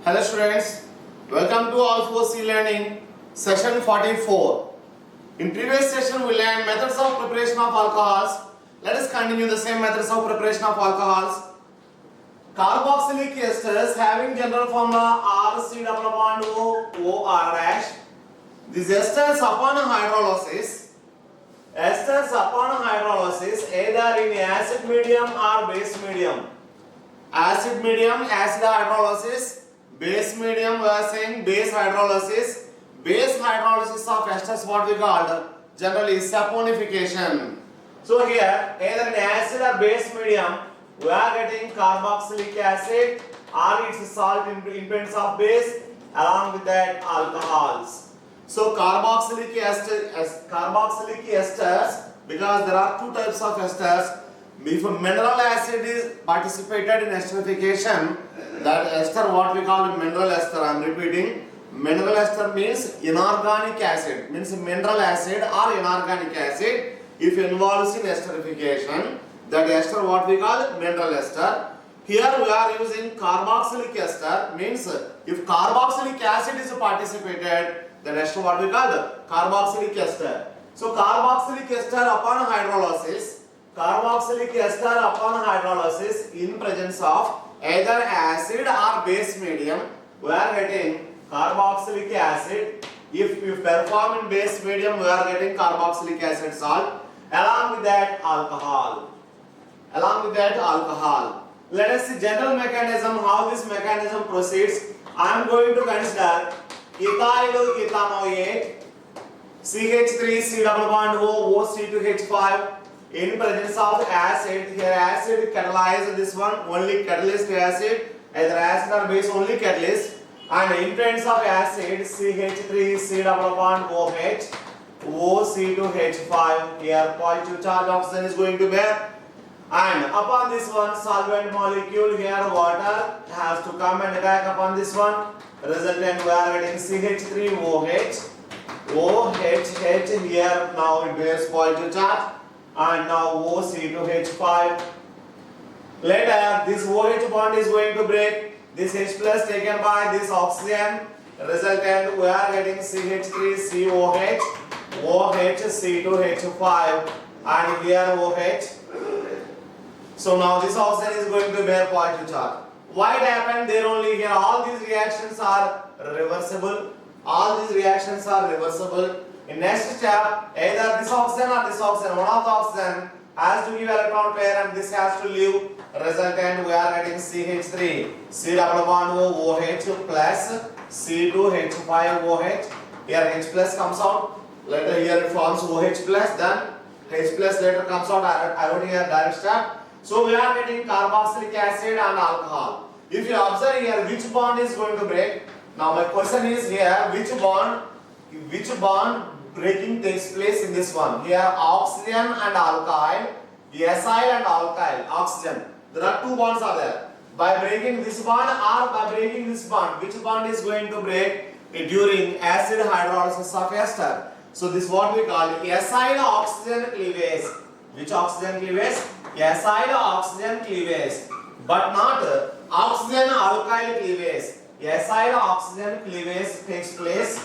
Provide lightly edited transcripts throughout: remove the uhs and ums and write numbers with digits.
Hello students, welcome to All4C Learning session 44. In previous session we learned methods of preparation of alcohols. Let us continue the same methods of preparation of alcohols. Carboxylic esters having general formula RC=O, OR'. These esters upon hydrolysis either in acid medium or base medium. Acid medium, acid hydrolysis. Base medium, we are saying base hydrolysis. Base hydrolysis of esters, what we called generally saponification. So here, either in acid or base medium, we are getting carboxylic acid or its salt independence of base, along with that alcohols. So carboxylic esters, because there are two types of esters. If a mineral acid is participated in esterification, that ester what we call mineral ester. I am repeating. Mineral ester means inorganic acid, means mineral acid or inorganic acid. If involves in esterification, that ester what we call mineral ester. Here we are using carboxylic ester, means if carboxylic acid is participated, that ester what we call carboxylic ester. So carboxylic ester upon hydrolysis. Carboxylic ester upon hydrolysis in presence of either acid or base medium, we are getting carboxylic acid. If we perform in base medium, we are getting carboxylic acid salt, along with that alcohol. Let us see general mechanism, how this mechanism proceeds. I am going to consider ethyl ethanoate, CH3C=O, OC2H5 in presence of acid. Here acid catalyze this one, only catalyst acid, either acid or base, only catalyst. And in presence of acid, CH3C=OH, OC2H5. Here positive charge oxygen is going to bear. And upon this one solvent molecule, here water has to come and attack upon this one. Resultant we are getting CH3OH, OHH. Here now it bears positive charge. And now OC2H5. Later this OH bond is going to break. This H plus taken by this oxygen. Resultant we are getting CH3COH, OHC2H5, and here OH. So now this oxygen is going to bear positive charge. Why it happened there only? Here all these reactions are reversible. In next step, either this oxygen or this oxygen, one of the oxygen has to give electron pair and this has to leave. Resultant we are getting CH3 C=OH plus C2H5OH. Here H plus comes out. Later here it forms OH plus, then H plus later comes out. I wrote here direct step. So we are getting carboxylic acid and alcohol. If you observe here, which bond is going to break? Now my question is here, which bond breaking takes place in this one? Here oxygen and alkyl, acyl and alkyl, oxygen. There are two bonds are there. By breaking this bond or by breaking this bond, which bond is going to break during acid hydrolysis of ester? So this is what we call acyl oxygen cleavage. Which oxygen cleavage? Acyl oxygen cleavage, but not oxygen alkyl cleavage. Acyl oxygen cleavage takes place.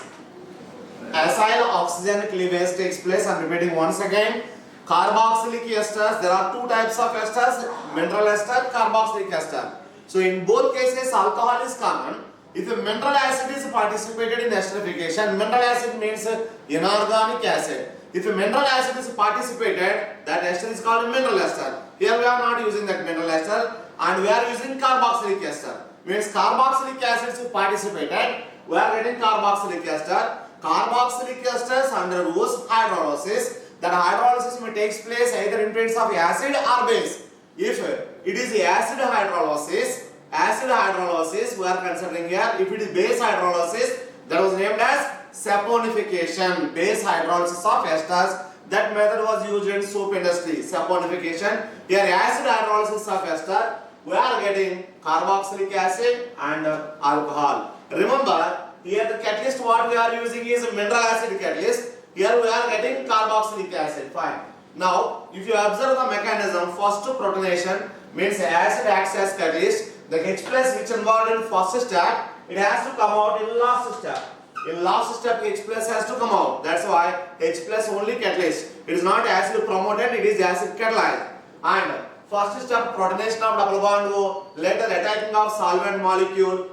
I'm repeating once again. Carboxylic esters, there are two types of esters, mineral ester, carboxylic ester. So in both cases alcohol is common. If a mineral acid is participated in esterification, mineral acid means inorganic acid. If a mineral acid is participated, that ester is called mineral ester. Here we are not using that mineral ester and we are using carboxylic ester. Means carboxylic acid is participated, we are getting carboxylic ester. Carboxylic esters undergoes hydrolysis. That hydrolysis may takes place either in presence of acid or base. If it is acid hydrolysis, we are considering here. If it is base hydrolysis, that was named as saponification, base hydrolysis of esters. That method was used in soap industry, saponification. Here acid hydrolysis of ester, we are getting carboxylic acid and alcohol. Remember, here the catalyst what we are using is a mineral acid catalyst. Here we are getting carboxylic acid. Fine. Now, if you observe the mechanism, first protonation means acid acts as catalyst. The H plus which involved in first step it has to come out in last step. In last step, H plus has to come out. That's why H plus only catalyst. It is not acid promoted, it is acid catalyzed. And first step, protonation of double bond O, later attacking of solvent molecule,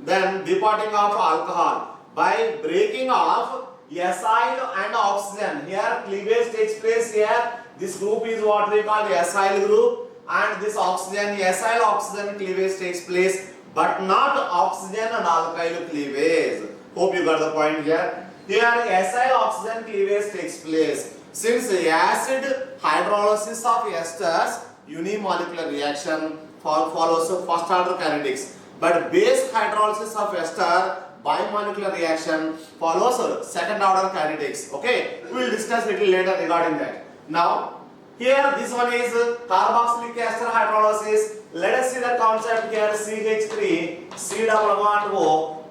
then departing of alcohol. By breaking off acyl and oxygen, here cleavage takes place here. This group is what we call the acyl group, and this oxygen, acyl oxygen cleavage takes place, but not oxygen and alkyl cleavage. Hope you got the point here. Here acyl oxygen cleavage takes place. Since the acid hydrolysis of esters, unimolecular reaction follows first order kinetics, but base hydrolysis of ester, bimolecular reaction follows second order kinetics. Okay, we will discuss little later regarding that. Now here this one is carboxylic ester hydrolysis. Let us see the concept here. CH3, C double bond O,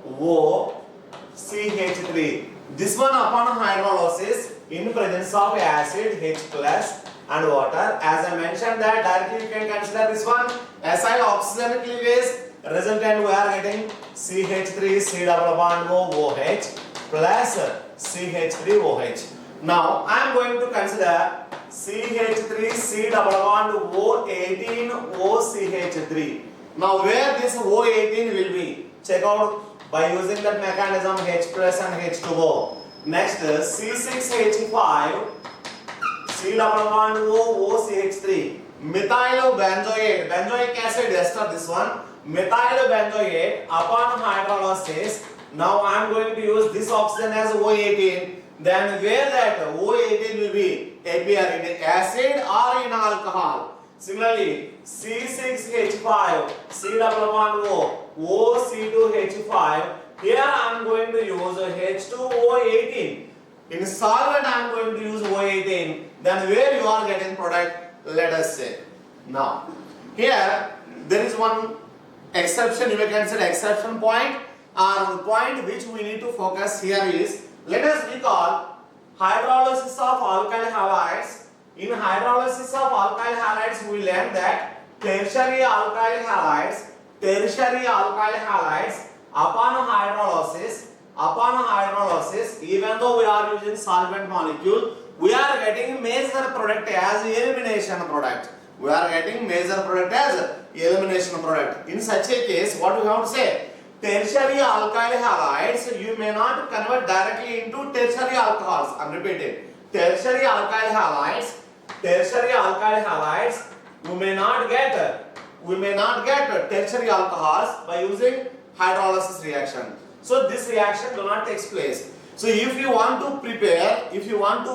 CH3. This one upon hydrolysis in presence of acid H plus and water. As I mentioned that directly you can consider this one acyl oxygen cleavage. Resultant we are getting CH3 C double bond OH plus CH3OH. Now I am going to consider CH3 C double bond O18 OCH3. Now where this O18 will be? Check out by using that mechanism H plus and H2O. Next C6H5 C double bond OCH3. Methyl benzoic acid ester, this one. Methyl benzoate upon hydrolysis. Now I am going to use this oxygen as O18. Then where that O18 will be appear in acid or in alcohol. Similarly, C6H5 C double bond O OC2H5. Here I am going to use H2O18. In solvent I am going to use O18. Then where you are getting product, let us say. Now here there is one exception, you may consider exception point, or the point which we need to focus here is, let us recall hydrolysis of alkyl halides. In hydrolysis of alkyl halides we learned that tertiary alkyl halides upon hydrolysis, even though we are using solvent molecule, we are getting major product as elimination product. In such a case, what we have to say? Tertiary alkyl halides you may not convert directly into tertiary alcohols. I am repeating. Tertiary alkyl halides we may not get tertiary alcohols by using hydrolysis reaction. So this reaction do not take place. So if you want to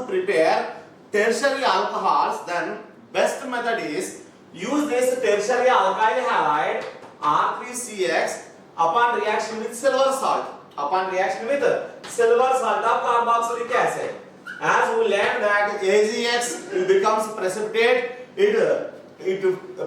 prepare tertiary alcohols, then best method is use this tertiary alkyl halide R3CX upon reaction with silver salt. Of carboxylic acid. As we learned that AgX becomes precipitate, it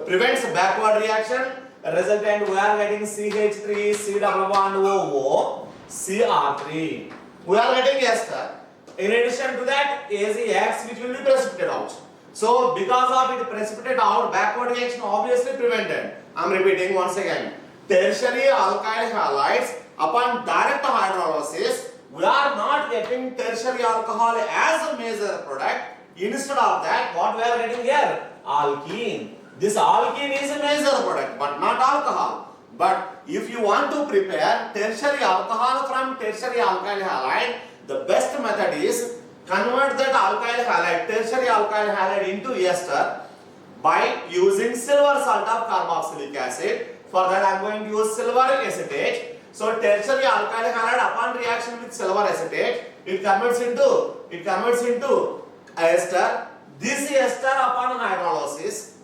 prevents backward reaction. Resultant we are getting CH3 C double bond OO CR3. We are getting ester. In addition to that, AgX which will be precipitated out. So because of it precipitate out, backward reaction obviously prevented. I am repeating once again. Tertiary alkyl halides upon direct hydrolysis, we are not getting tertiary alcohol as a major product. Instead of that, what we are getting here? Alkene. This alkene is a major product but not alcohol. But if you want to prepare tertiary alcohol from tertiary alkyl halide, the best method is convert that alkyl halide, tertiary alkyl halide into ester by using silver salt of carboxylic acid. For that I am going to use silver acetate. So tertiary alkyl halide upon reaction with silver acetate, it converts into ester. This ester upon hydrolysis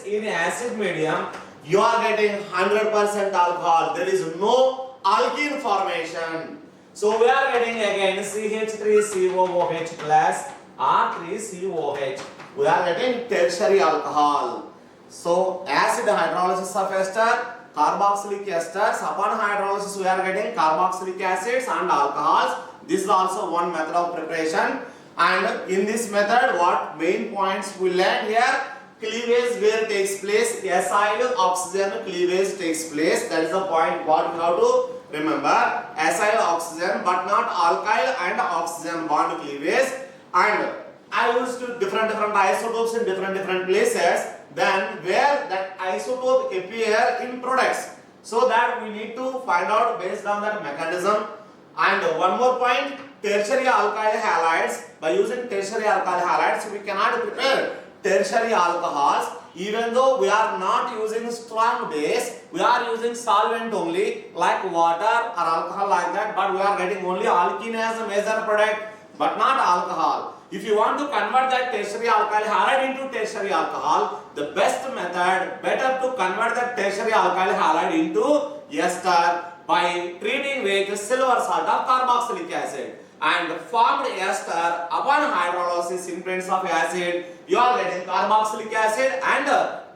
in acid medium, you are getting 100% alcohol. There is no alkene formation. So we are getting again CH3COOH plus R3COH. We are getting tertiary alcohol. So acid hydrolysis of ester, carboxylic esters. Upon hydrolysis we are getting carboxylic acids and alcohols. This is also one method of preparation. And in this method, what main points we learned here? cleavage where takes place, acyl oxygen cleavage takes place. That is the point what we have to remember. Acyl oxygen but not alkyl and oxygen bond cleavage. And I used different isotopes in different places. Then where that isotope appear in products. So that we need to find out based on that mechanism. And one more point, tertiary alkyl halides. By using tertiary alkyl halides, we cannot prepare tertiary alcohols. Even though we are not using strong base, we are using solvent only, like water or alcohol like that. But we are getting only alkene as a major product, but not alcohol. If you want to convert that tertiary alkyl halide into tertiary alcohol, the best method, better to convert that tertiary alkyl halide into ester by treating with silver salt of carboxylic acid. And formed ester upon hydrolysis in presence of acid, you are getting carboxylic acid and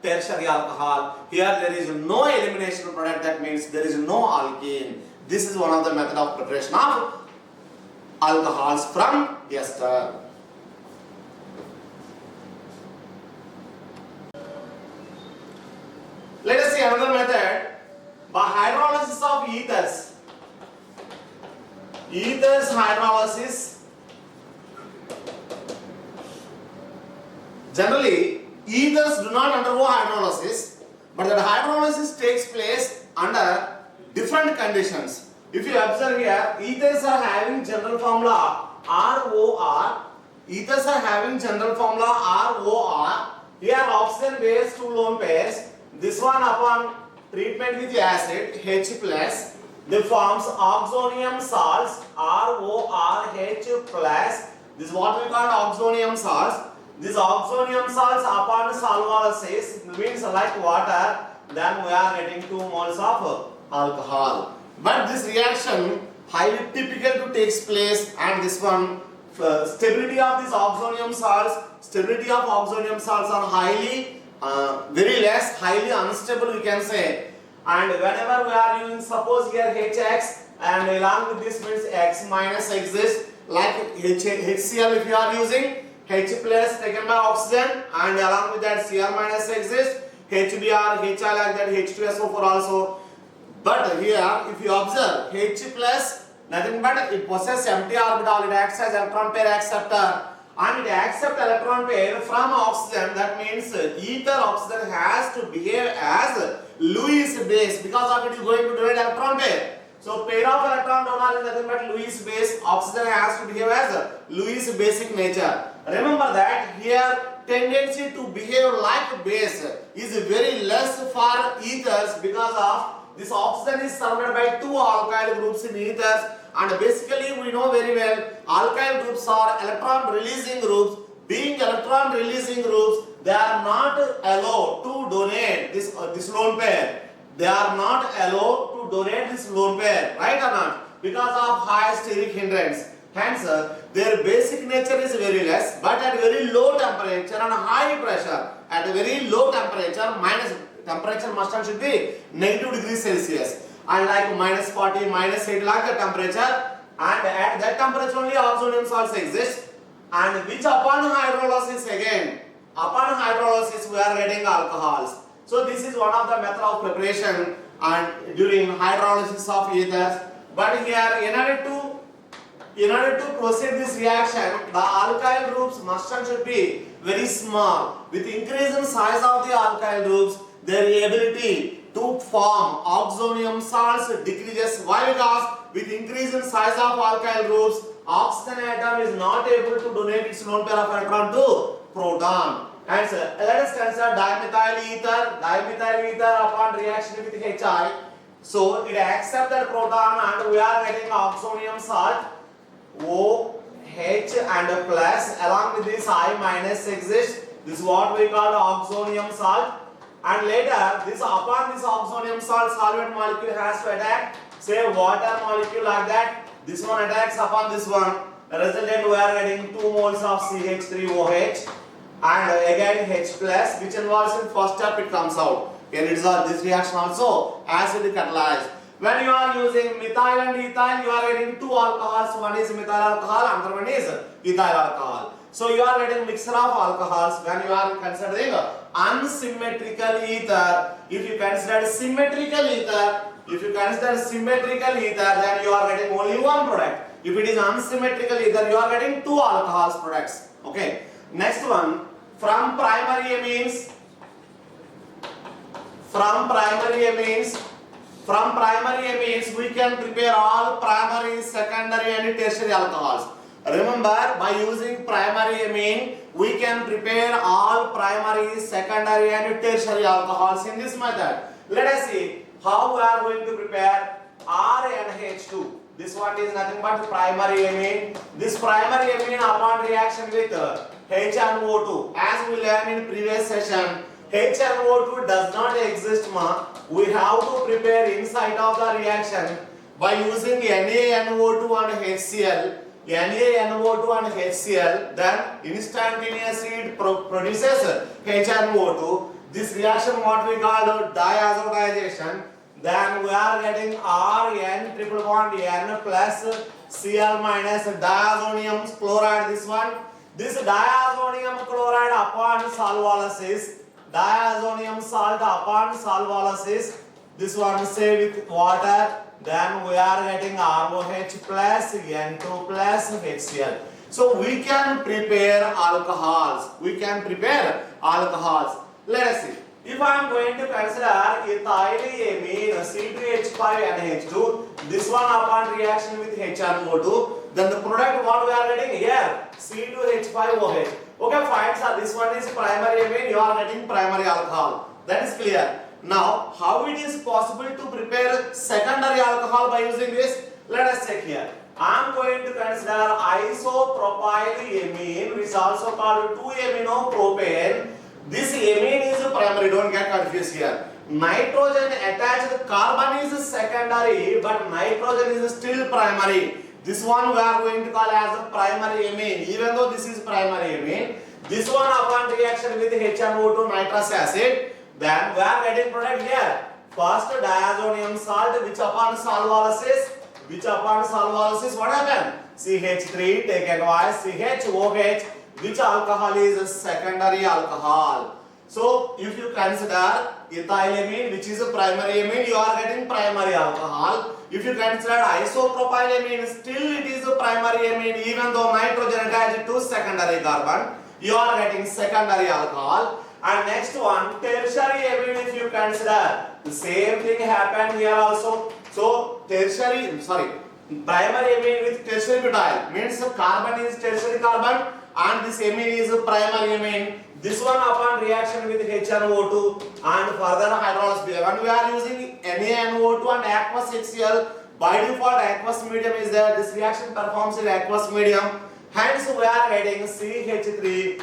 tertiary alcohol. Here there is no elimination product, that means there is no alkene. This is one of the method of preparation of alcohols from ester. Let us see another method by hydrolysis of ethers. Ethers hydrolysis. Generally, ethers do not undergo hydrolysis, but that hydrolysis takes place under different conditions. If you observe here, ethers are having general formula ROR. Ethers are having general formula ROR. Here oxygen base two lone pairs. This one upon treatment with acid H plus, they forms oxonium salts RORH plus. This is what we call oxonium salts. These oxonium salts upon solvolysis means like water, then we are getting 2 moles of alcohol. But this reaction highly typical to takes place, and this one stability of these oxonium salts are highly very less, highly unstable we can say. And whenever we are using, suppose here HX and along with this means X minus exists, like HCl if you are using, H plus taken by oxygen and along with that Cl minus exists, HBr, HI like that, H2SO4 also. But here if you observe H plus nothing but it possesses empty orbital, it acts as electron pair acceptor. And it accepts electron pair from oxygen. That means ether oxygen has to behave as Lewis base, because of it is going to donate electron pair. So pair of electron donor is nothing but Lewis base. Oxygen has to behave as Lewis basic nature. Remember that here tendency to behave like base is very less for ethers, because of this oxygen is surrounded by 2 alkyl groups in ethers. And basically we know very well alkyl groups are electron releasing groups. Being electron releasing groups, they are not allowed to donate this lone pair. They are not allowed to donate this lone pair, right or not? Because of high steric hindrance. Hence their basic nature is very less, but at very low temperature and high pressure, at a very low temperature, minus temperature must and should be -°C. And like -40, -8 like the temperature, and at that temperature only oxonium salts exist, and which upon hydrolysis again, upon hydrolysis we are getting alcohols. So this is one of the method of preparation and during hydrolysis of ethers. But here in order to proceed this reaction, the alkyl groups must and should be very small. With increase in size of the alkyl groups, their ability to form oxonium salts decreases. Why? Because with increase in size of alkyl groups, oxygen atom is not able to donate its lone pair of electron to proton. And so, let us consider dimethyl ether. Dimethyl ether upon reaction with HI, so it accepts that proton and we are getting oxonium salt OH and plus, along with this I minus exists. This is what we call oxonium salt. And later, upon this oxonium salt solvent molecule has to attack, say water molecule like that. This one attacks upon this one. The resultant we are getting 2 moles of CH3OH and again H plus, which involves in first step it comes out. Here it is this reaction also acid catalyzed. When you are using methyl and ethyl, you are getting 2 alcohols. One is methyl alcohol, another one is ethyl alcohol. So you are getting mixture of alcohols when you are considering unsymmetrical ether. If you consider symmetrical ether, then you are getting only one product. If it is unsymmetrical ether, you are getting two alcohols products. Okay. Next one, from primary amines we can prepare all primary, secondary and tertiary alcohols. Remember, by using primary amine, we can prepare all primary, secondary and tertiary alcohols in this method. Let us see how we are going to prepare RNH2. This one is nothing but primary amine. This primary amine upon reaction with HNO2, as we learned in previous session, HNO2 does not exist, we have to prepare inside of the reaction by using NaNO2 and HCl. NaNO2 and HCl, then instantaneously it produces HNO2. This reaction what we call diazotization. Then we are getting Rn triple bond N plus Cl minus diazonium chloride. This diazonium chloride upon solvolysis, diazonium salt upon solvolysis, this one say with water, then we are getting ROH plus N2 plus HCl. So we can prepare alcohols. Let us see. If I am going to consider ethylamine C2H5NH2, this one upon reaction with HNO2, then the product what we are getting here, C2H5OH. Okay, fine sir, this one is primary amine, you are getting primary alcohol. That is clear. Now, how it is possible to prepare secondary alcohol by using this? Let us check here. I am going to consider isopropylamine, which is also called 2-aminopropane. This amine is primary, don't get confused here. Nitrogen attached carbon is secondary, but nitrogen is still primary. This one we are going to call as a primary amine. Even though this is primary amine, this one upon reaction with HNO2 nitrous acid, then we are getting product here. First diazonium salt, which upon solvolysis, what happened? CH3 taken by CHOH. Which alcohol is a secondary alcohol? So, if you consider ethylamine, which is a primary amine, you are getting primary alcohol. If you consider isopropylamine, still it is a primary amine, even though nitrogen attached to secondary carbon, you are getting secondary alcohol. And next one, tertiary amine, if you consider, the same thing happened here also. So, primary amine with tertiary butyl means carbon is tertiary carbon, and this amine is a primary amine. This one upon reaction with HNO2 and further hydrolysis. When we are using NaNO2 and aqueous HCl, by default aqueous medium is there. This reaction performs in aqueous medium. Hence we are getting CH3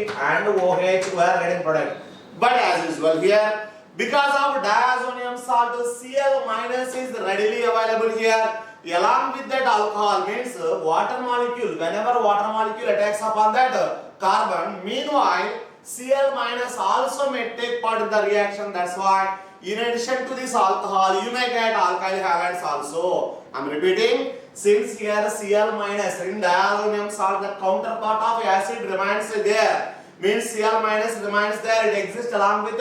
and OH, we are getting product. But as usual here, because of diazonium salt, Cl minus is readily available here. Along with that alcohol means water molecule, whenever water molecule attacks upon that carbon, meanwhile Cl minus also may take part in the reaction. That's why in addition to this alcohol, you may get alkyl halides also. I am repeating, since here Cl minus in diazonium salt, the counterpart of acid remains there, means Cl minus remains there, it exists along with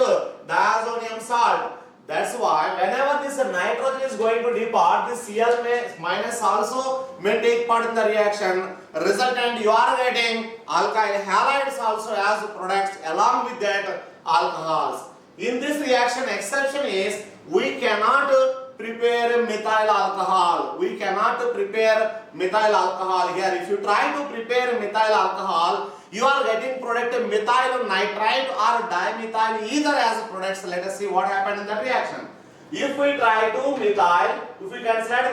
diazonium salt. That's why whenever this nitrogen is going to depart, this Cl minus also may take part in the reaction. Resultant, you are getting alkyl halides also as products along with that alcohols. In this reaction, exception is we cannot prepare methyl alcohol. Here. If you try to prepare methyl alcohol, you are getting product methyl nitrite or dimethyl either as products. Let us see what happened in the reaction. If we try to methyl, if we consider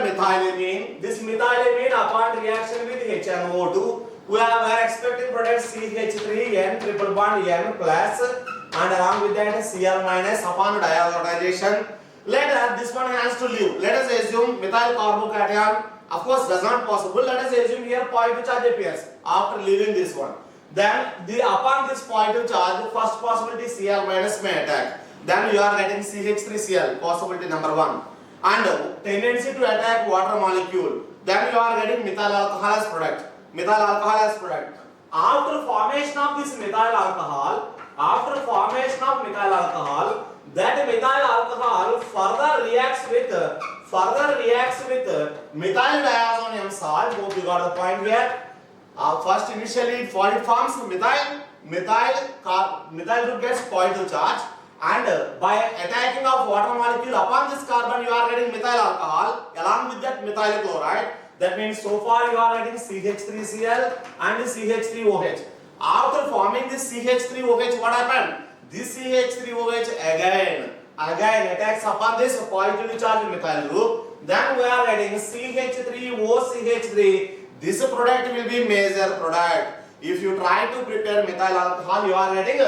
methylamine, this methylamine upon reaction with HNO2, we are expecting product CH3 N triple bond N plus and along with that Cl minus upon diazotization. Later this one has to leave. Let us assume methyl carbocation. Of course, does not possible. Let us assume here positive charge appears after leaving this one. Then upon this positive charge, first possibility Cl minus may attack. Then you are getting CH3Cl, possibility number 1. And tendency to attack water molecule. Then you are getting methyl alcohol as product. methyl alcohol as product. After formation of this methyl alcohol, that methyl alcohol further reacts with methyl diazonium salt. Hope you got the point here. First, initially it forms methyl group gets positive charge, and by attacking of water molecule upon this carbon, you are getting methyl alcohol along with that methyl chloride. That means so far you are getting CH3Cl and CH3OH. After forming this CH3OH, what happened? This CH3OH again attacks upon this positively charged methyl group. Then we are getting CH3OCH3. This product will be major product. If you try to prepare methyl alcohol, you are getting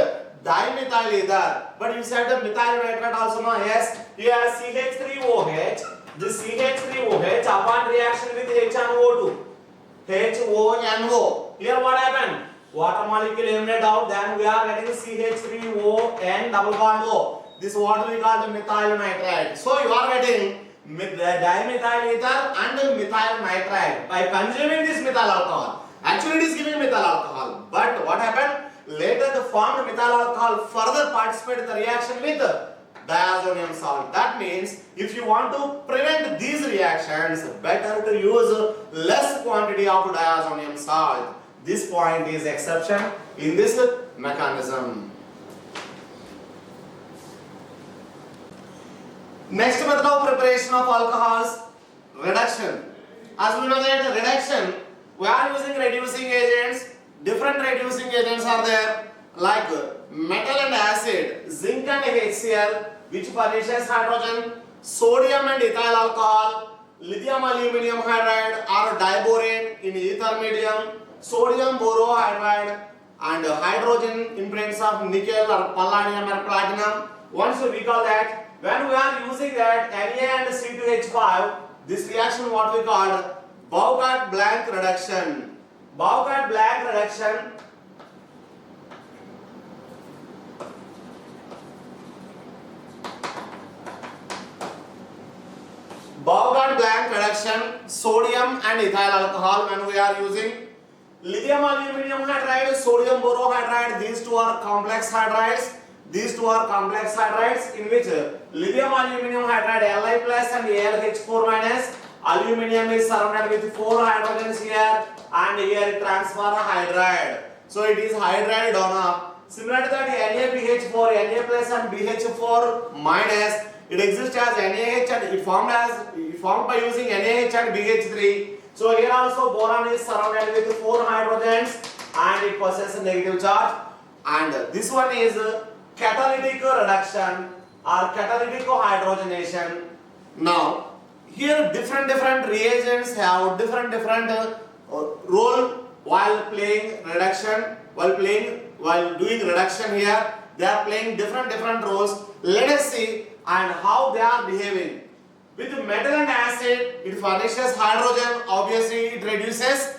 dimethyl ether. But you said the methyl nitrate also, no? Yes. Here CH3OH. This CH3OH upon reaction with HNO2. HONO. Here what happened? Water molecule eliminated out. Then we are getting CH3ON double bond O. This what we call the methyl nitrite. So you are getting dimethyl ether and methyl nitrite by consuming this methyl alcohol. Actually it is giving methyl alcohol, but what happened? Later the formed methyl alcohol further participated in the reaction with diazonium salt. That means if you want to prevent these reactions, better to use less quantity of diazonium salt. This point is exception in this mechanism. Next method of preparation of alcohols, reduction. As we know that reduction, we are using reducing agents. Different reducing agents are there, like metal and acid, zinc and HCl, which furnishes hydrogen, sodium and ethyl alcohol, lithium aluminum hydride or diborane in ether medium, sodium borohydride, and hydrogen imprints of nickel or palladium or platinum. Once you recall that, when we are using that Na and C2H5, this reaction what we call Bouckaert-Blanc reduction. Bouckaert-Blanc reduction sodium and ethyl alcohol when we are using lithium aluminum hydride, sodium borohydride. These two are complex hydrides. In which lithium aluminum hydride Li plus and AlH4 minus. Aluminum is surrounded with 4 hydrogens here, and here it transfer a hydride. So it is hydride donor. Similar to that, NaBH4, Na plus and BH4 minus. It exists as NaH and it formed by using NaH and BH3. So here also boron is surrounded with 4 hydrogens and it possesses a negative charge. And this one is catalytic reduction or catalytic hydrogenation. Now here different reagents have different role while playing reduction. While doing reduction here, they are playing different roles. Let us see and how they are behaving. With metal and acid, it furnishes hydrogen. Obviously, it reduces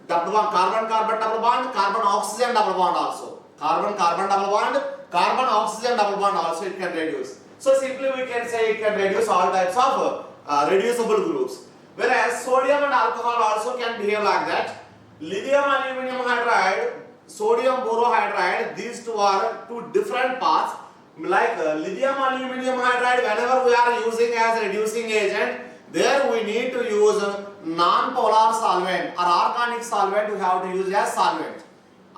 double bond, carbon double bond, carbon oxygen double bond also. Carbon double bond, carbon oxygen double bond also it can reduce. So simply we can say it can reduce all types of reducible groups. Whereas sodium and alcohol also can behave like that. Lithium aluminum hydride, sodium borohydride, these two are two different paths. Like lithium aluminum hydride, whenever we are using as reducing agent, there we need to use non-polar solvent or organic solvent. We have to use as solvent.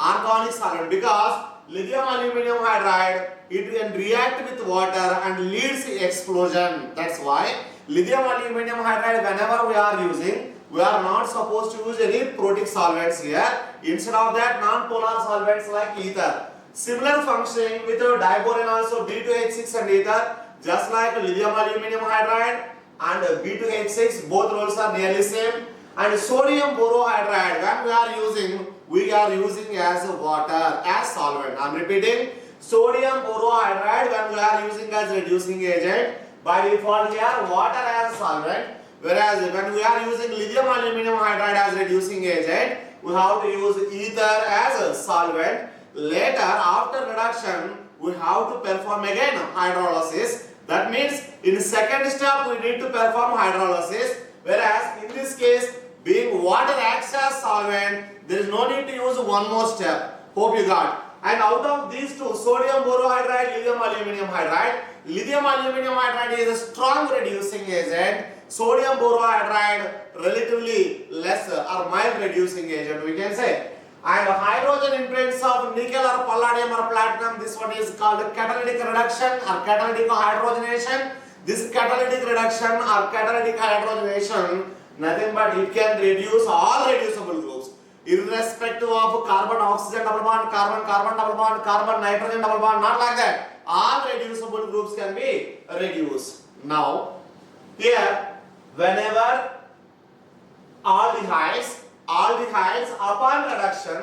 Organic solvent, because lithium aluminum hydride, it can react with water and leads to explosion. That's why lithium aluminum hydride, whenever we are using, we are not supposed to use any protic solvents here. Instead of that, non-polar solvents like ether. Similar functioning with diborane also, B2H6 and ether, just like lithium aluminum hydride and B2H6, both roles are nearly same. And sodium borohydride, when we are using as water, as solvent. I am repeating, sodium borohydride when we are using as reducing agent, by default here water as solvent. Whereas when we are using lithium aluminum hydride as reducing agent, we have to use ether as a solvent. Later, after reduction, we have to perform again hydrolysis. That means in second step we need to perform hydrolysis. Whereas in this case, Being water acts as solvent, there is no need to use one more step. Hope you got. And out of these two, sodium borohydride, lithium aluminum hydride. Lithium aluminum hydride is a strong reducing agent. Sodium borohydride relatively lesser or mild reducing agent, we can say. And hydrogen imprints of nickel or palladium or platinum, this one is called catalytic reduction or catalytic hydrogenation. This catalytic reduction or catalytic hydrogenation, nothing but it can reduce all reducible groups, irrespective of carbon oxygen double bond, carbon carbon double bond, carbon nitrogen double bond, not like that. All reducible groups can be reduced. Now, here, whenever aldehydes upon reduction,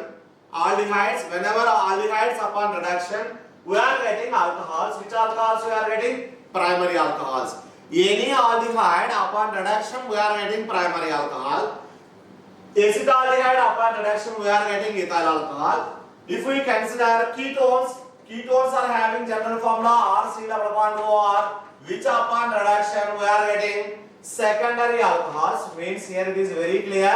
whenever aldehydes upon reduction, we are getting alcohols. Which alcohols we are getting? Primary alcohols. Any aldehyde upon reduction, we are getting primary alcohol. Acetaldehyde upon reduction, we are getting ethyl alcohol. If we consider ketones are having general formula RC double bond OR, which upon reduction we are getting secondary alcohols. Means here it is very clear.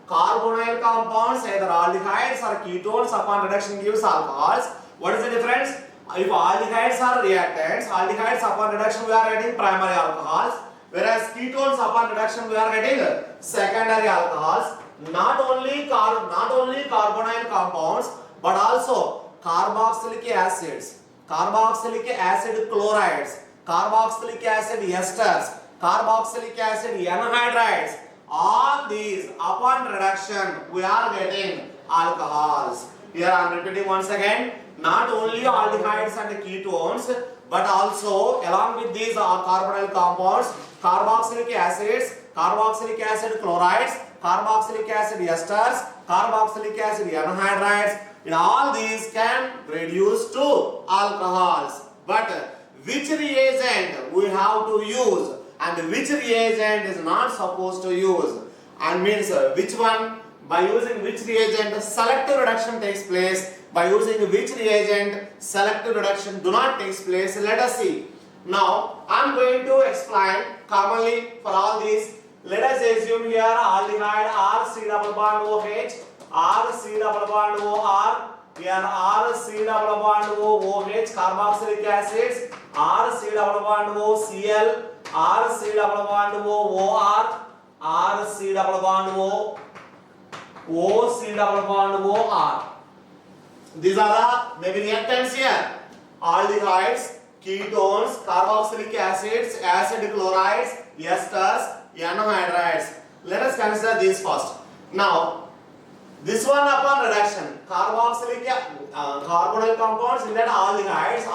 Carbonyl compounds, either aldehydes or ketones upon reduction gives alcohols. What is the difference? If aldehydes are reactants, aldehydes upon reduction we are getting primary alcohols, whereas ketones upon reduction we are getting secondary alcohols. Not only carbonyl compounds, but also carboxylic acids, carboxylic acid chlorides, carboxylic acid esters, carboxylic acid anhydrides. All these upon reduction we are getting alcohols. Here I am repeating once again. Not only aldehydes and ketones, but also along with these carbonyl compounds, carboxylic acids, carboxylic acid chlorides, carboxylic acid esters, carboxylic acid anhydrides. In all these can reduce to alcohols. But which reagent we have to use and which reagent is not supposed to use, and means which one, by using which reagent selective reduction takes place, by using which reagent selective reduction do not takes place. Let us see. Now I am going to explain commonly for all these. Let us assume here aldehyde RC double bond OH, RC double bond OR, here RC double bond OH, carboxylic acids, RC double bond OCl, RC double bond OR, RC double bond OC double bond OR. These are the maybe reactants here. Aldehydes, ketones, carboxylic acids, acid chlorides, esters, anhydrides. Let us consider these first. Now, this one upon reduction, carboxylic carbonyl compounds in that aldehydes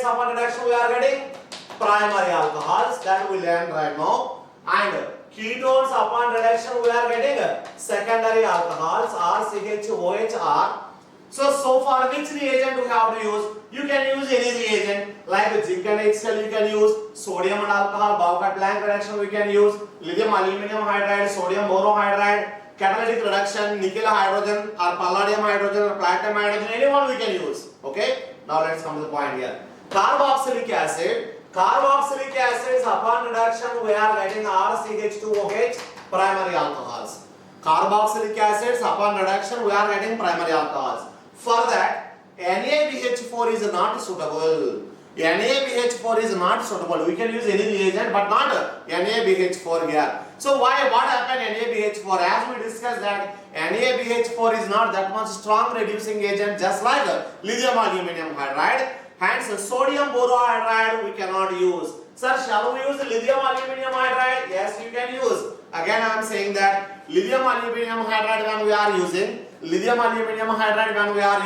upon reduction we are getting primary alcohols, that we learn right now. And ketones upon reduction we are getting secondary alcohols, RCHOHR. So far which reagent we have to use? You can use any reagent like zinc and HCl, you can use sodium and alcohol, Bowcat-Blank reaction we can use, lithium aluminum hydride, sodium borohydride, catalytic reduction, nickel hydrogen or palladium hydrogen or platinum hydrogen, anyone we can use. Okay, now let's come to the point here. Carboxylic acid is upon reduction we are getting RCH2OH, primary alcohols. Carboxylic acids upon reduction we are getting primary alcohols. For that, NaBH4 is not suitable. NaBH4 is not suitable. We can use any reagent but not NaBH4 here. So what happened NaBH4? As we discussed that NaBH4 is not that much strong reducing agent just like lithium aluminum hydride. Hence sodium borohydride we cannot use. Sir, shall we use lithium aluminum hydride? Yes, you can use. Again I am saying that lithium aluminum hydride when we are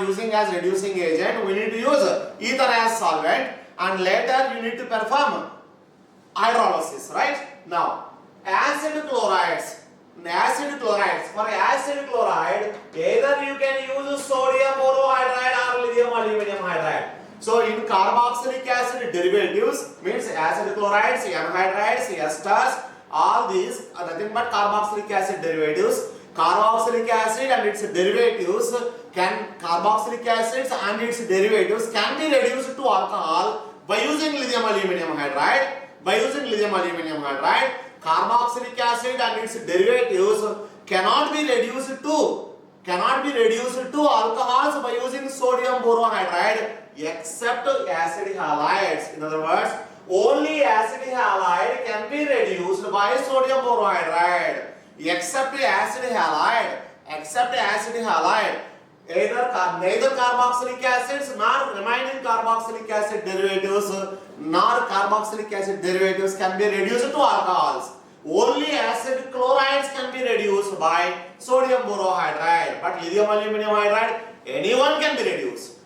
using, as reducing agent, we need to use ether as solvent and later you need to perform hydrolysis, right? Now, acid chlorides. For acid chloride, either you can use sodium borohydride or lithium aluminum hydride. So in carboxylic acid derivatives, means acid chlorides, anhydrides, esters, all these are nothing but carboxylic acid derivatives. Carboxylic acid and its derivatives carboxylic acids and its derivatives can be reduced to alcohol by using lithium aluminum hydride. Carboxylic acid and its derivatives cannot be reduced to alcohols by using sodium borohydride except acid halides. In other words, only acid halide can be reduced by sodium borohydride except acid halide. Neither carboxylic acids nor remaining carboxylic acid derivatives can be reduced to alcohols. Only acid chlorides can be reduced by sodium borohydride, but lithium aluminum hydride, anyone can be reduced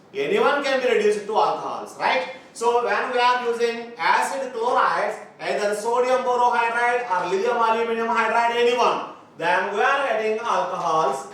to alcohols, right? So when we are using acid chlorides, either sodium borohydride or lithium aluminum hydride, anyone, then we are adding alcohols.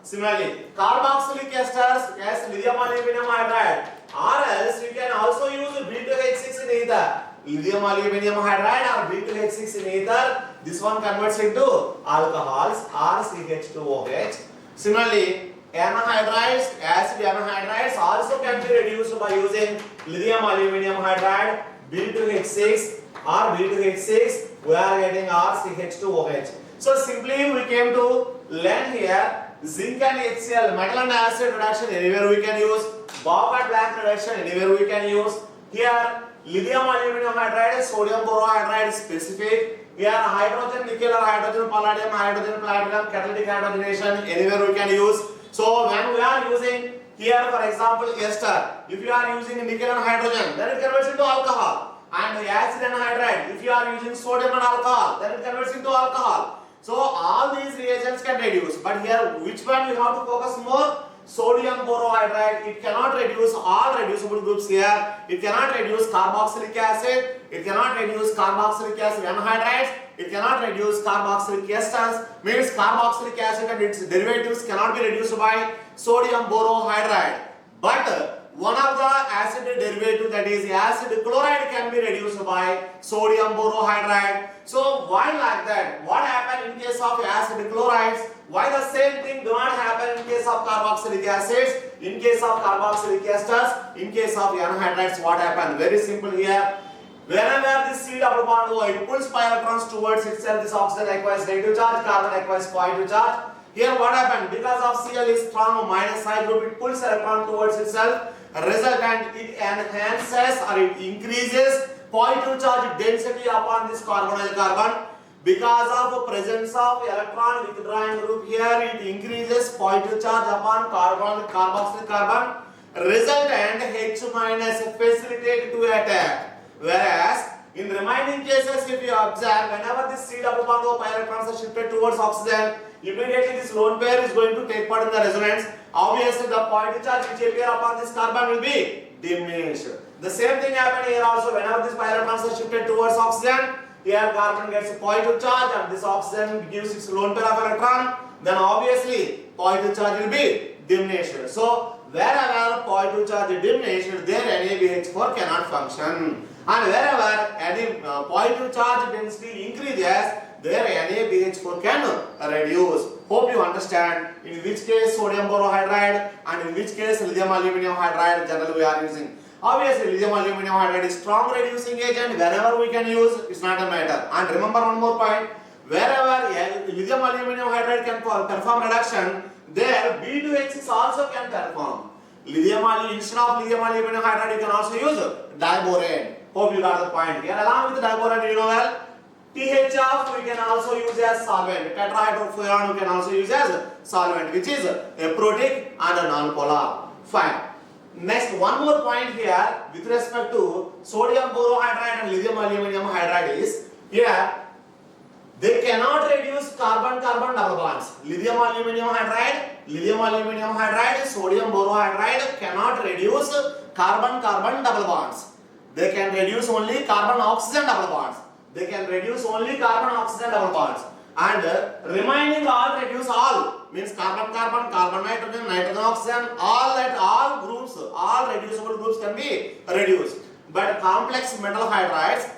Similarly, carboxylic esters as lithium aluminum hydride, or else you can also use B2H6 in either lithium aluminum hydride or B2H6 in ether. This one converts into alcohols or CH2OH. Similarly, anhydrides, acid anhydrides also can be reduced by using lithium aluminum hydride, B2H6 or B2H6. We are getting RCH2OH. So simply we came to learn here zinc and HCl, metal and acid reduction, anywhere we can use. Bob and black reduction, anywhere we can use. Here lithium aluminum hydride, sodium borohydride specific. Here hydrogen nickel or hydrogen palladium, hydrogen platinum, catalytic hydrogenation, anywhere we can use. So when we are using here, for example, ester, if you are using nickel and hydrogen, then it converts into alcohol. And acid and hydride, if you are using sodium and alcohol, then it converts into alcohol. So all these reagents can reduce, but here which one we have to focus more? Sodium borohydride. It cannot reduce all reducible groups here. It cannot reduce carboxylic acid. It cannot reduce carboxylic acid anhydrides. It cannot reduce carboxylic esters. Means carboxylic acid and its derivatives cannot be reduced by sodium borohydride. But one of the acid derivative, that is acid chloride, can be reduced by sodium borohydride. So why like that? What happened in case of acid chlorides? Why the same thing do not happen in case of carboxylic acids, in case of carboxylic esters, in case of anhydrides? What happened? Very simple here. Whenever this C double bond O, it pulls pi electrons towards itself, this oxygen acquires negative charge, carbon acquires positive charge. Here what happened? Because of Cl is strong minus side group, it pulls electron towards itself. Resultant, it enhances or it increases positive charge density upon this carbonyl carbon. Because of presence of electron withdrawing group here, it increases positive charge upon carboxyl carbon. Resultant, H minus facilitate to attack. Whereas in remaining cases, if you observe, whenever this C double bond O pi electrons are shifted towards oxygen, immediately this lone pair is going to take part in the resonance. Obviously, the positive charge which appear upon this carbon will be diminished. The same thing happened here also. Whenever this pi electrons are shifted towards oxygen, here carbon gets a positive charge and this oxygen gives its lone pair of electron. Then obviously, positive charge will be diminished. So wherever positive charge is diminished, there NaBH4 cannot function. And wherever any positive charge density increases, there NaBH4 can reduce. Hope you understand in which case sodium borohydride and in which case lithium aluminum hydride generally we are using. Obviously, lithium aluminum hydride is strong reducing agent. Wherever we can use, it's not a matter. And remember one more point: wherever lithium aluminum hydride can perform reduction, there B2H6 also can perform. Instead of lithium aluminum hydride, you can also use diborane. Hope you got the point here. Along with diborane, you know well, THF we can also use as solvent. Tetrahydrofuran we can also use as solvent, which is a protic and a non-polar. Fine. Next, one more point here with respect to sodium borohydride and lithium aluminum hydride is here they cannot reduce carbon-carbon double bonds. Lithium aluminum hydride, sodium borohydride cannot reduce carbon-carbon double bonds. They can reduce only carbon-oxygen double bonds. And remaining all reduce all, means carbon-carbon, carbon-nitrogen, nitrogen-oxygen, all groups, all reducible groups can be reduced. But complex metal hydrides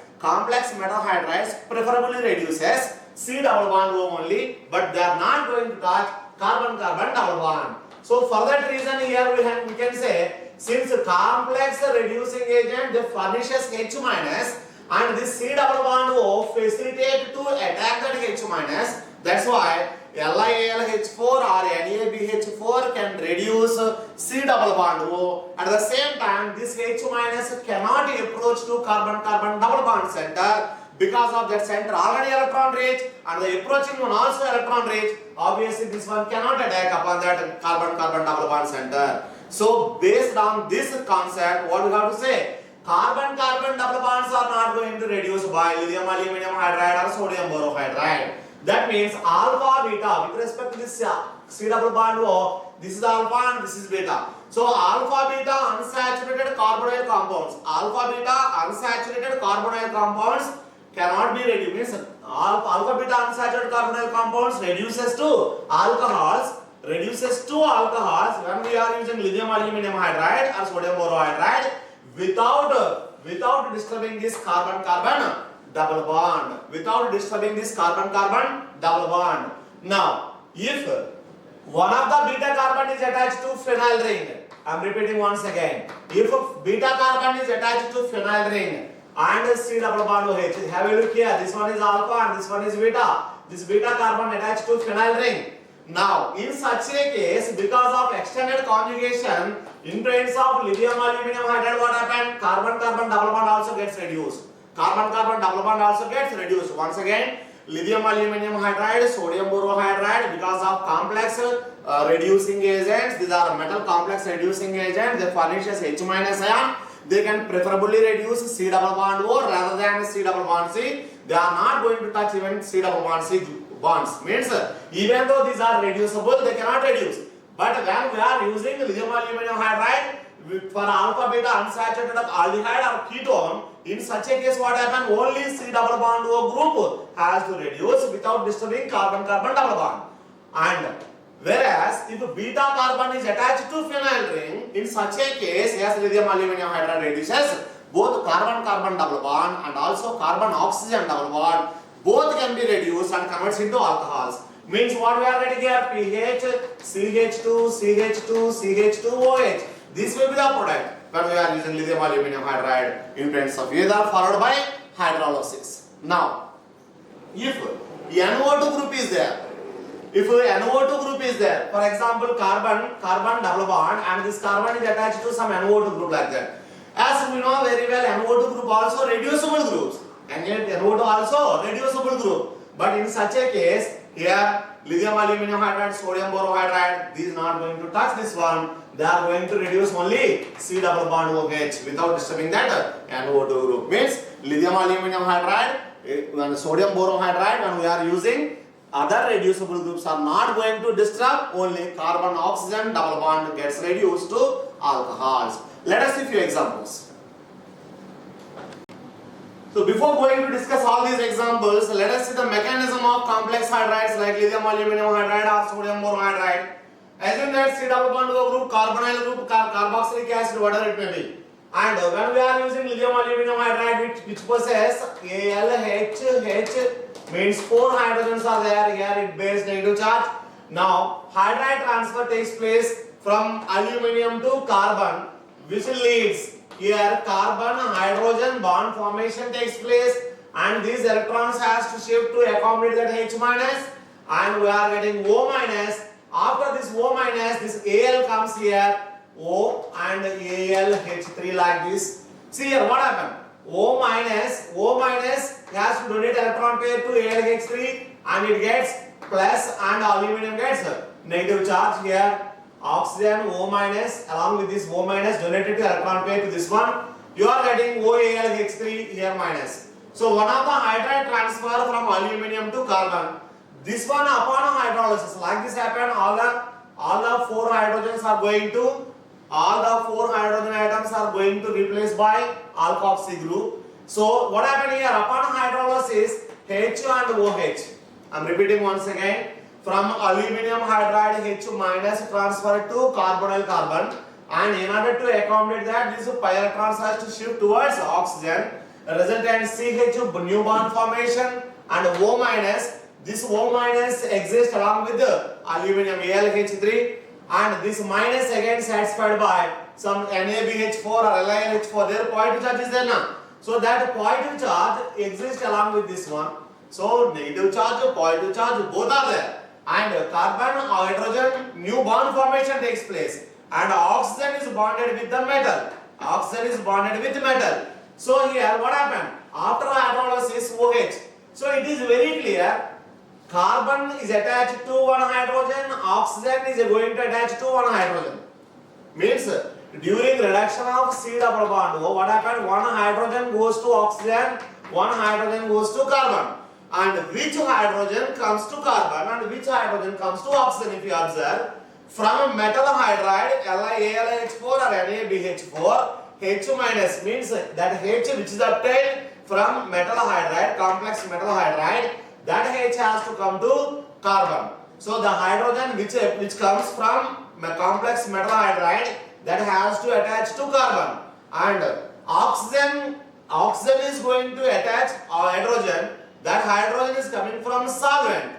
preferably reduces C double bond O only, but they are not going to touch carbon-carbon double bond. So for that reason here we can say, since complex reducing agent they furnishes H minus and this C double bond O facilitate to attack that H minus, That's why LiAlH4 or NaBH4 can reduce C double bond O. At the same time, this H minus cannot approach to carbon-carbon double bond center because of that center already electron rich and the approaching one also electron rich. Obviously, this one cannot attack upon that carbon-carbon double bond center. So, based on this concept, what we have to say? Carbon-carbon double bonds are not going to reduce by lithium aluminum hydride or sodium borohydride. That means alpha beta with respect to this C double bond O, this is alpha and this is beta. So alpha beta unsaturated carbonyl compounds, alpha beta unsaturated carbonyl compounds cannot be reduced. Means alpha beta unsaturated carbonyl compounds reduces to alcohols when we are using lithium aluminum hydride or sodium borohydride without disturbing this carbon-carbon double bond. Now, if one of the beta carbon is attached to phenyl ring, I am repeating once again. If beta carbon is attached to phenyl ring and C double bond OH, have a look here. This one is alpha and this one is beta. This beta carbon attached to phenyl ring. Now, in such a case, because of extended conjugation, in presence of lithium aluminum hydride, what happened? Carbon-carbon double bond also gets reduced. Once again, lithium aluminum hydride, sodium borohydride, because of complex reducing agents, these are metal complex reducing agents, they furnishes H minus ion, they can preferably reduce C double bond O rather than C double bond C. They are not going to touch even C double bond C bonds. Means even though these are reducible, they cannot reduce. But when we are using lithium aluminum hydride for alpha beta unsaturated aldehyde or ketone, in such a case what happens? Only C double bond O group has to reduce without disturbing carbon-carbon double bond. And whereas if beta carbon is attached to phenyl ring, in such a case, yes, lithium aluminum hydride reduces both carbon-carbon double bond and also carbon-oxygen double bond. Both can be reduced and converts into alcohols. Means what we are getting here? pH, CH2, CH2, CH2, OH. This will be the product when we are using lithium aluminum hydride in presence of either followed by hydrolysis. Now, if NO2 group is there, for example, carbon double bond, and this carbon is attached to some NO2 group like that. As we know very well, NO2 group also reducible groups, and yet NO2 also reducible group. But in such a case, here lithium aluminum hydride, sodium borohydride, these are not going to touch this one. They are going to reduce only C double bond OH without disturbing that NO2 group. Means lithium aluminum hydride and sodium borohydride, when we are using, other reducible groups are not going to disturb, only carbon oxygen double bond gets reduced to alcohols. Let us see few examples. So before going to discuss all these examples, let us see the mechanism of complex hydrides like lithium aluminum hydride or sodium borohydride. Assume that C double bond O group, carbonyl group, carboxylic acid, whatever it may be. And when we are using lithium aluminum hydride which possess AlHH, means 4 hydrogens are there, here it bears negative charge. Now hydride transfer takes place from aluminum to carbon, which leads here carbon hydrogen bond formation takes place, and these electrons has to shift to accommodate that H minus, and we are getting O minus. After this O minus, this Al comes here, O and AlH3 like this. See here what happened? O minus has to donate electron pair to AlH3 and it gets plus, and aluminum gets negative charge here. Oxygen O minus along with this O minus donated to electron pair to this one. You are getting OAlH3 here minus. So one of the hydride transfer from aluminum to carbon. This one upon hydrolysis, like this happen, all the 4 hydrogens are going to, all the 4 hydrogen atoms are going to replace by alkoxy group. So what happened here? Upon hydrolysis, H and OH. I am repeating once again. From aluminum hydride, H minus transferred to carbonyl carbon, and in order to accommodate that, this pi electrons has to shift towards oxygen, resultant CH new bond formation, and O minus. This O minus exists along with the aluminum AlH3, and this minus again satisfied by some NaBH4 or LiLH4. Their positive charge is there now. So that positive charge exists along with this one. So negative charge, positive charge, both are there. And carbon or hydrogen, new bond formation takes place. And oxygen is bonded with the metal. Oxygen is bonded with metal. So here what happened? After hydrolysis, OH. So it is very clear. Carbon is attached to one hydrogen. Oxygen is going to attach to one hydrogen. Means during reduction of C double bond, what happened? One hydrogen goes to oxygen, one hydrogen goes to carbon. And which hydrogen comes to carbon and which hydrogen comes to oxygen? If you observe, from metal hydride LiAlH4 or NaBH4, H minus means that H which is obtained from metal hydride, complex metal hydride, that H has to come to carbon. So the hydrogen which comes from complex metal hydride, that has to attach to carbon, and oxygen is going to attach hydrogen. That hydrogen is coming from solvent.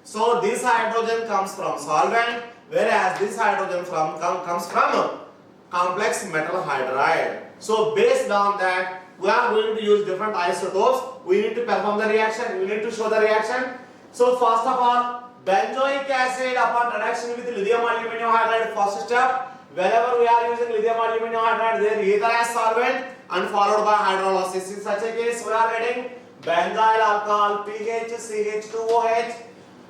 So this hydrogen comes from solvent, whereas this hydrogen comes from complex metal hydride. So based on that, we are going to use different isotopes. We need to perform the reaction. We need to show the reaction. So first of all, benzoic acid upon reduction with lithium aluminum hydride, first step. Whenever we are using lithium aluminum hydride, there either as solvent and followed by hydrolysis. In such a case, we are getting benzyl alcohol, PHCH2OH.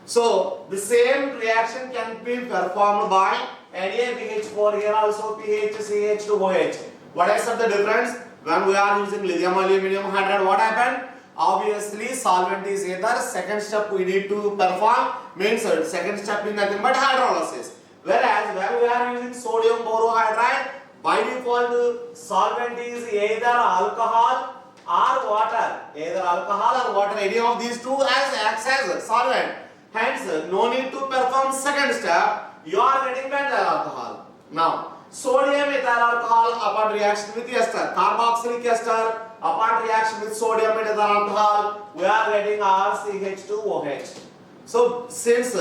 So the same reaction can be performed by NaBH4, here also PHCH2OH. What is the difference? When we are using lithium aluminum hydride, what happened? Obviously, solvent is either. Second step we need to perform means second step is nothing but hydrolysis. Whereas when we are using sodium borohydride, by default solvent is either alcohol or water. Either alcohol or water, any of these two acts as solvent. Hence, no need to perform second step. You are getting benzyl alcohol. Now, sodium ethyl alcohol upon reaction with ester, carboxylic ester upon reaction with sodium ethyl alcohol, we are getting RCH2OH. So since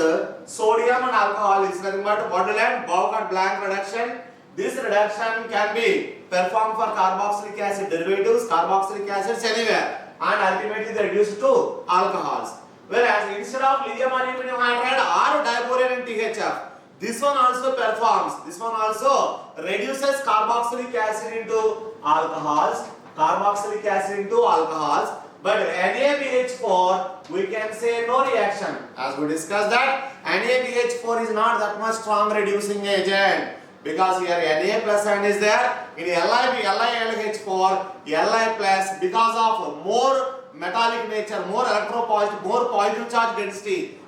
sodium and alcohol is nothing but Borderland Bouck blank reduction, this reduction can be performed for carboxylic acid derivatives, carboxylic acids anywhere, and ultimately they reduce to alcohols. Whereas instead of lithium aluminum hydride or diboron and THF, this one also performs, this one also reduces carboxylic acid into alcohols, carboxylic acid into alcohols. But NaBH4, we can say no reaction. As we discussed that, NaBH4 is not that much strong reducing agent. Because here Na plus and is there. In LiLH4, Li plus, because of more metallic nature, more electropositive, more positive charge density,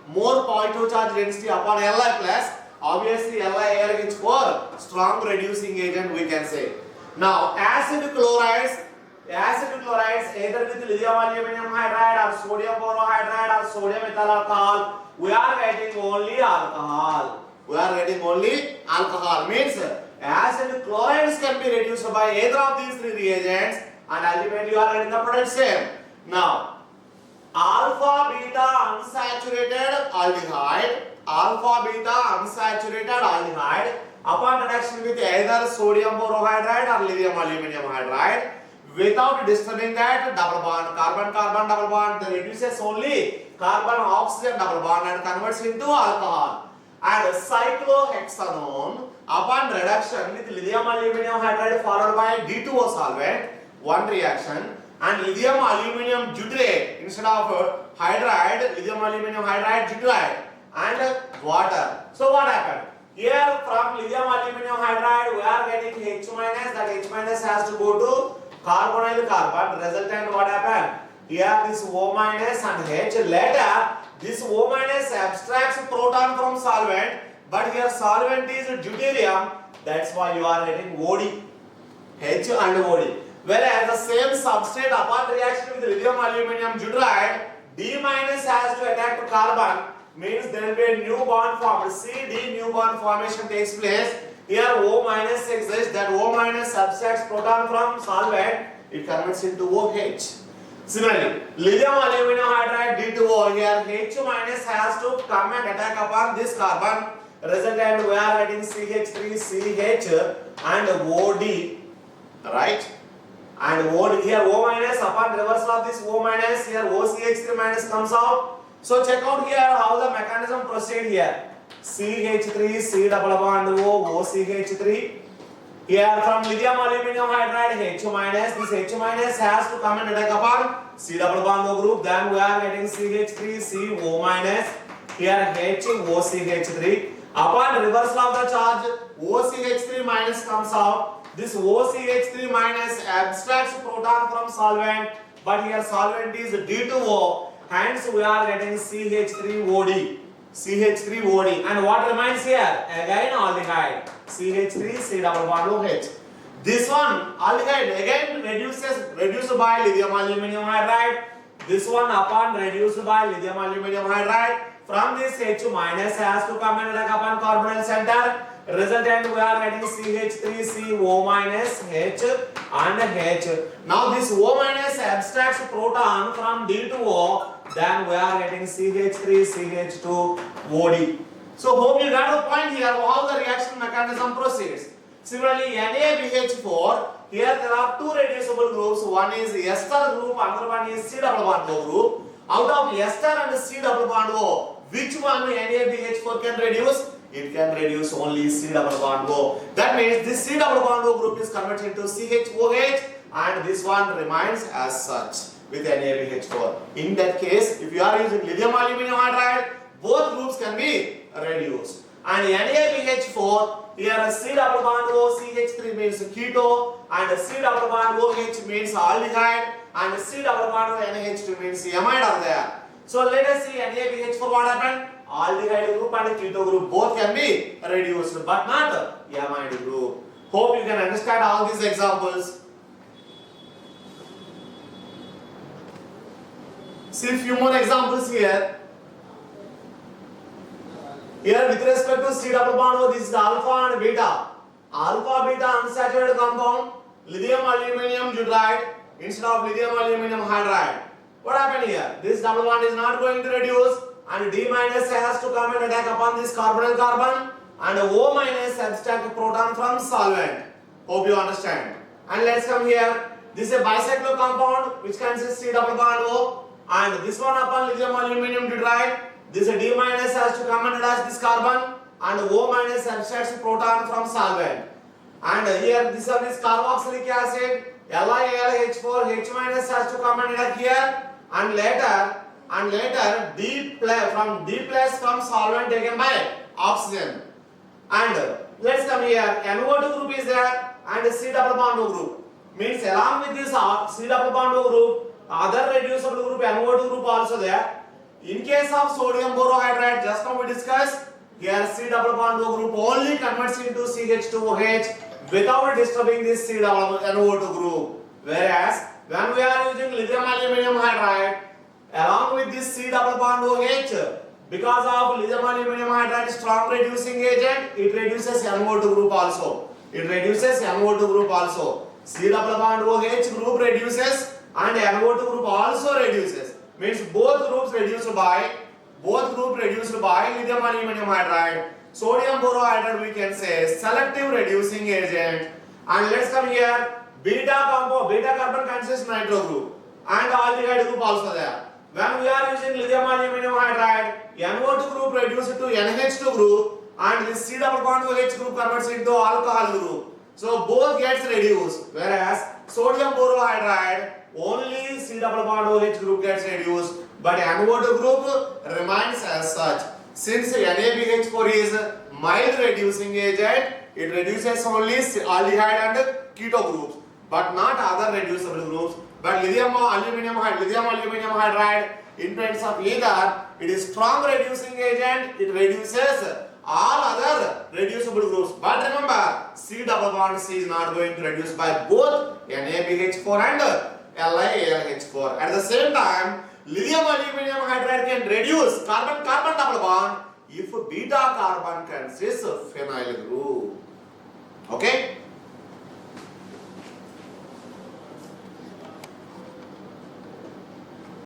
upon Li plus, obviously LiLH4, strong reducing agent we can say. Now, acid chlorides either with lithium aluminum hydride or sodium borohydride or sodium ethyl alcohol, we are getting only alcohol. Means acid chlorides can be reduced by either of these three reagents, and ultimately you are getting the product same. Now, alpha beta unsaturated aldehyde upon reduction with either sodium borohydride or lithium aluminum hydride, without disturbing that double bond, carbon-carbon double bond, that reduces only carbon-oxygen double bond and converts into alcohol. And cyclohexanone upon reduction with lithium aluminum hydride followed by D2O solvent, one reaction, and lithium aluminum deuterate instead of hydride, lithium aluminum hydride deuteride and water. So what happened? Here from lithium aluminum hydride we are getting H minus, that H minus has to go to carbonyl carbon, resultant what happened? Here this O minus and H, later this O minus abstracts proton from solvent, but here solvent is deuterium, that's why you are getting OD, H and OD. Whereas the same substrate upon reaction with lithium aluminum deuteride, D minus has to attack to carbon, means there will be a new bond formed, CD new bond formation takes place. Here O minus exists, that O minus subtracts proton from solvent, it converts into OH. Similarly, lithium aluminum hydride D2O, here H minus has to come and attack upon this carbon, resultant we are getting CH3CH and OD, right? And O, here O minus, upon reversal of this O minus, here OCH3 minus comes out. So check out here how the mechanism proceed here. CH3, C double bond O, OCH3. Here from lithium aluminum hydride H minus, this H minus has to come and attack upon C double bond O group. Then we are getting CH3, C O minus. Here H, OCH3. Upon reversal of the charge, OCH3 minus comes out. This OCH3 minus abstracts proton from solvent, but here solvent is D2O. Hence we are getting CH3OD. CH3OD. And what remains here? Again aldehyde. CH3, C double bond OH. This one, aldehyde, again reduced by lithium aluminum hydride. This one upon reduced by lithium aluminum hydride. From this H minus has to come and attack upon carbonyl center. Resultant we are getting CH3CO minus H and H. Now this O minus abstracts proton from D to O. Then we are getting CH3CH2OD. So hope you got the point here how the reaction mechanism proceeds. Similarly, NaBH4, here there are two reducible groups. One is ester group, another one is C double bond O group. Out of ester and C double bond O, which one NaBH4 can reduce? It can reduce only C double bond O. That means this C double bond O group is converted into CHOH and this one remains as such with NaBH4. In that case, if you are using lithium aluminum hydride, both groups can be reduced. And NaBH4, here C double bond O, CH3 means keto, and C double bond OH means aldehyde, and C double bond O, NH2 means amide are there. So let us see NaBH4 what happened. Aldehyde group and keto group both can be reduced, but not amide group. Hope you can understand all these examples. See a few more examples here. Here with respect to C double bond O, this is alpha and beta. Alpha beta unsaturated compound, lithium aluminum hydride instead of lithium aluminum hydride. What happened here? This double bond is not going to reduce and D minus has to come and attack upon this carbonyl carbon and O minus abstract proton from solvent. Hope you understand. And let's come here. This is a bicyclic compound which consists C double bond O and this one upon lithium aluminum hydride. This D minus has to come and attach this carbon and O minus abstracts proton from solvent. And here this one is carboxylic acid. LiAlH4 H minus has to come and attack here and later D plus from solvent taken by oxygen. And let's come here. NO2 group is there and C double bond O group. Means along with this C double bond O group, other reducible group NO2 group also there. In case of sodium borohydride, just now we discussed, here C double bond O group only converts into CH2OH without disturbing this C double NO2 group. Whereas when we are using lithium aluminum hydride, along with this C double bond OH, because of lithium aluminum hydride strong reducing agent, it reduces NO2 group also. It reduces NO2 group also. C double bond OH group reduces and NO2 group also reduces. Means both groups reduced by lithium aluminum hydride. Sodium borohydride we can say selective reducing agent. And let's come here. Beta carbon consists nitro group and aldehyde group also there. When we are using lithium aluminum hydride, NO2 group reduced to NH2 group and this C double bond OH group converts into alcohol group. So both gets reduced. Whereas sodium borohydride only C double bond OH group gets reduced, but NO2 group remains as such. Since NaBH4 is mild reducing agent, it reduces only aldehyde and keto groups, but not other reducible groups. But lithium aluminum hydride, in terms of either, it is strong reducing agent, it reduces all other reducible groups. But remember, C double bond C is not going to reduce by both NaBH4 and LiAlH4. At the same time, lithium aluminum hydride can reduce carbon-carbon double bond if beta carbon consists of phenyl group. Okay?